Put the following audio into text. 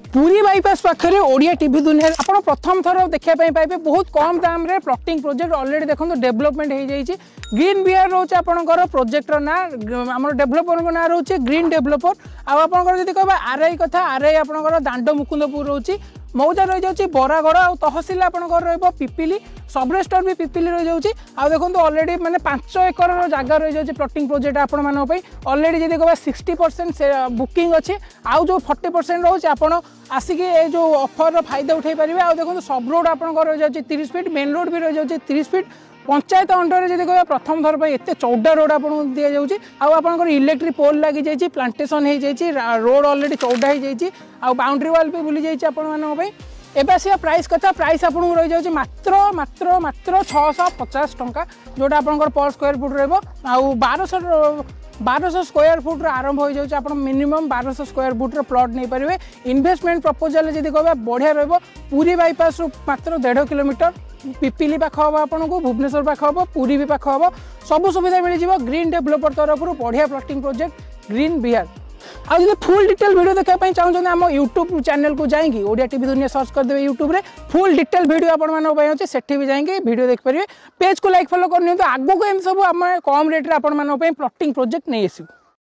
Puri bypass पाखे Odia TV दुनिया आप प्रथम थर देखापी पाइबे बहुत कम दाम रे प्लॉटिंग प्रोजेक्ट ऑलरेडी देखो डेवलपमेंट हो जाइए। ग्रीन बियर रोचे आपंकर प्रोजेक्टर ना आम डेभलपर ना रोचे ग्रीन डेभलपर आपर जब कह आरआई कथा आरआई आपंकर दांड मुकुंदपुर रोचे मौजा रही जाऊँगी बरागढ़ आ तहसिल आपंकर रिपिली सब रेजिस्टर भी पिपिली रही जाऊँगी आ देखो ऑलरेडी मैंने 5 एकर जगह रही जाऊँगी प्लॉटिंग प्रोजेक्ट आपण मानी ऑलरेडी जब कह 60% बुकिंग अच्छी आउ जो 40% रोचे आप आसिक ये जो ऑफर फायदा उठे पारे आ देखो सब रोड आपंकर रही जाऊँगी 30 फीट मेन रोड भी रही जाऊँगी 30 फीट पंचायत अंडर जब कह प्रथम थर पर एत चौड़ा रोड आपको दि जाऊँगी आपर इलेक्ट्रिक पोल लगी जाइए प्लांटेसन हो जाइए रोड ऑलरेडी चौड़ा हो जाइए आ बाउंड्री वाल भी बुली जाइए आपण एवं आसिया प्राइस कथा प्राइस आपको रही जाऊँगी मात्र मात्र मात्र 650 टंका जोटा आपंकर पर स्क्वायर फुट रहा 1200 स्क्वायर फुट आरंभ हो जाऊँगी आप मिनिमम 1200 स्क्वायर फुट प्लॉट नहीं पारे। इन्वेस्टमेंट प्रपोजल जब कह बढ़िया रुरी बाईपास मात्र 1.5 किलोमीटर पिपिली पाख हम आपको भुवनेश्वर पाख हम पुरी भी पाख हम सब सुविधा मिल जाए ग्रीन डेभलपर तरफ बढ़िया प्लॉटिंग प्रोजेक्ट ग्रीन बिहार। आज जब फुल डिटेल वीडियो देखा चाहते आम यूट्यूब चैनल को जाएंगे ओडिया टीवी दुनिया सर्च करदे यूट्यूब रे फुल डिटेल वीडियो आपण अच्छे सेठी भी जाएंगे वीडियो देखिए पेज को लाइक फॉलो करनी आगू को एम सब आम कम रेट रे आपण प्लॉटिंग प्रोजेक्ट नहीं आसू।